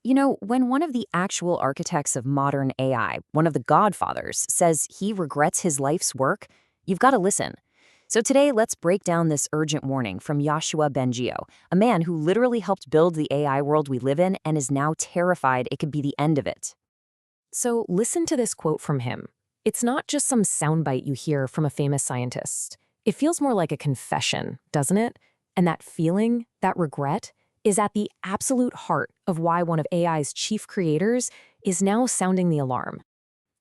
When one of the actual architects of modern AI, one of the godfathers, says he regrets his life's work, you've got to listen. So today, let's break down this urgent warning from Yoshua Bengio, a man who literally helped build the AI world we live in and is now terrified it could be the end of it. So listen to this quote from him. It's not just some soundbite you hear from a famous scientist. It feels more like a confession, doesn't it? And that feeling, that regret, is at the absolute heart of why one of AI's chief creators is now sounding the alarm.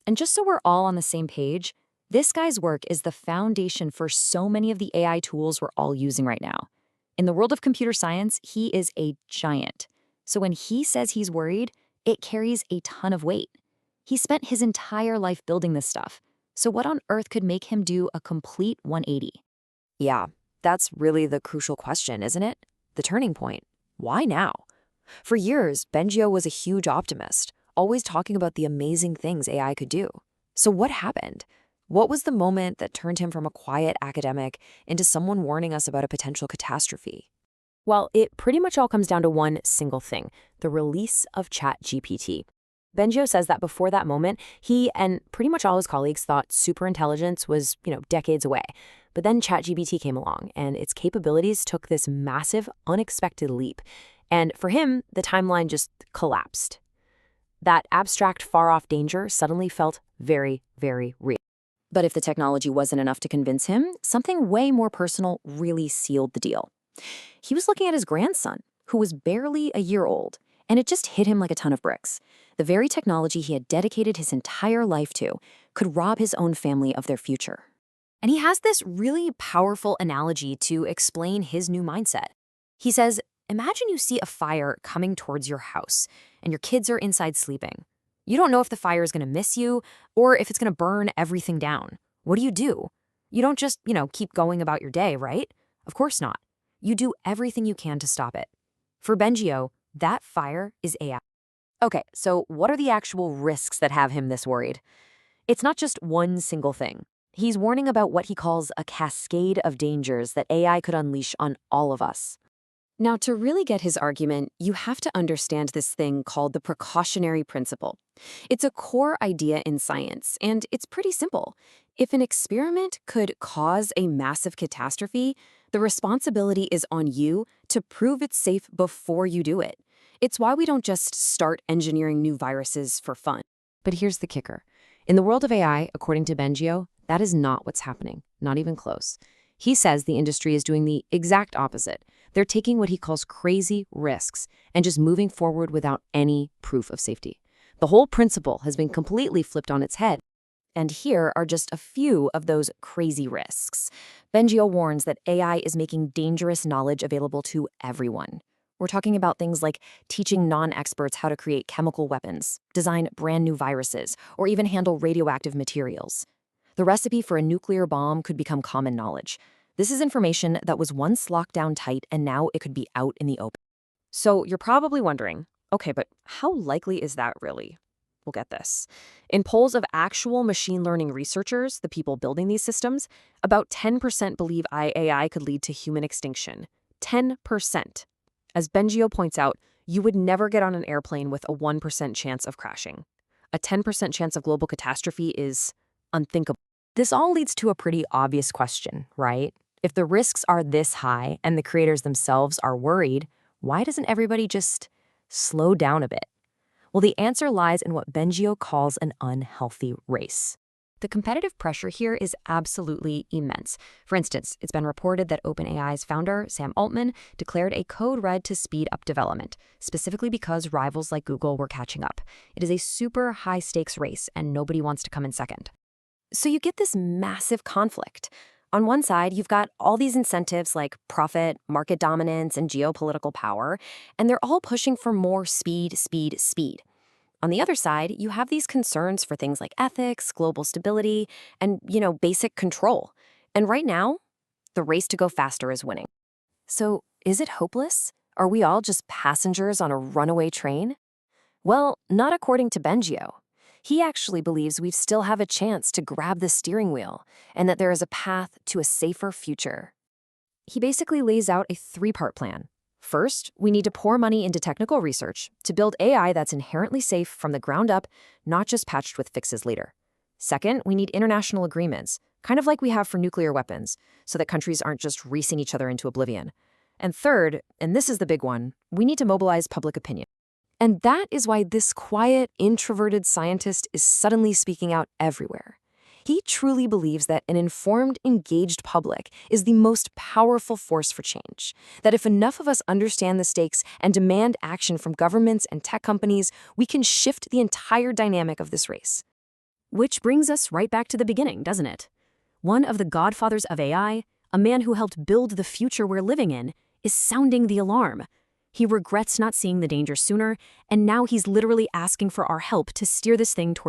And just so we're all on the same page, this guy's work is the foundation for so many of the AI tools we're all using right now. In the world of computer science, he is a giant. So when he says he's worried, it carries a ton of weight. He spent his entire life building this stuff. So what on earth could make him do a complete 180? Yeah, that's really the crucial question, isn't it? The turning point. Why now? For years, Bengio was a huge optimist, always talking about the amazing things AI could do. So what happened? What was the moment that turned him from a quiet academic into someone warning us about a potential catastrophe? Well, it pretty much all comes down to one single thing, the release of ChatGPT. Bengio says that before that moment, he and pretty much all his colleagues thought superintelligence was, decades away. But then ChatGPT came along, and its capabilities took this massive, unexpected leap. And for him, the timeline just collapsed. That abstract, far-off danger suddenly felt very, very real. But if the technology wasn't enough to convince him, something way more personal really sealed the deal. He was looking at his grandson, who was barely a year old, and it just hit him like a ton of bricks. The very technology he had dedicated his entire life to could rob his own family of their future. And he has this really powerful analogy to explain his new mindset. He says, imagine you see a fire coming towards your house, and your kids are inside sleeping. You don't know if the fire is going to miss you or if it's going to burn everything down. What do? You don't just, keep going about your day, right? Of course not. You do everything you can to stop it. For Bengio, that fire is AI. Okay, so what are the actual risks that have him this worried? It's not just one single thing. He's warning about what he calls a cascade of dangers that AI could unleash on all of us. Now, to really get his argument, you have to understand this thing called the precautionary principle. It's a core idea in science, and it's pretty simple. If an experiment could cause a massive catastrophe, the responsibility is on you to prove it's safe before you do it. It's why we don't just start engineering new viruses for fun. But here's the kicker. In the world of AI, according to Bengio, that is not what's happening, not even close. He says the industry is doing the exact opposite. They're taking what he calls crazy risks and just moving forward without any proof of safety. The whole principle has been completely flipped on its head. And here are just a few of those crazy risks. Bengio warns that AI is making dangerous knowledge available to everyone. We're talking about things like teaching non-experts how to create chemical weapons, design brand new viruses, or even handle radioactive materials. The recipe for a nuclear bomb could become common knowledge. This is information that was once locked down tight, and now it could be out in the open. So you're probably wondering, okay, but how likely is that really? We'll get this. In polls of actual machine learning researchers, the people building these systems, about 10% believe AI could lead to human extinction. 10%. As Bengio points out, you would never get on an airplane with a 1% chance of crashing. A 10% chance of global catastrophe is unthinkable. This all leads to a pretty obvious question, right? If the risks are this high and the creators themselves are worried, why doesn't everybody just slow down a bit? Well, the answer lies in what Bengio calls an unhealthy race. The competitive pressure here is absolutely immense. For instance, it's been reported that OpenAI's founder, Sam Altman, declared a code red to speed up development, specifically because rivals like Google were catching up. It is a super high-stakes race, and nobody wants to come in second. So you get this massive conflict. On one side, you've got all these incentives like profit, market dominance, and geopolitical power, and they're all pushing for more speed, speed, speed. On the other side, you have these concerns for things like ethics, global stability, and, basic control. And right now, the race to go faster is winning. So is it hopeless? Are we all just passengers on a runaway train? Well, not according to Bengio. He actually believes we still have a chance to grab the steering wheel and that there is a path to a safer future. He basically lays out a three-part plan. First, we need to pour money into technical research to build AI that's inherently safe from the ground up, not just patched with fixes later. Second, we need international agreements, kind of like we have for nuclear weapons, so that countries aren't just racing each other into oblivion. And third, and this is the big one, we need to mobilize public opinion. And that is why this quiet, introverted scientist is suddenly speaking out everywhere. He truly believes that an informed, engaged public is the most powerful force for change. That if enough of us understand the stakes and demand action from governments and tech companies, we can shift the entire dynamic of this race. Which brings us right back to the beginning, doesn't it? One of the godfathers of AI, a man who helped build the future we're living in, is sounding the alarm. He regrets not seeing the danger sooner, and now he's literally asking for our help to steer this thing towards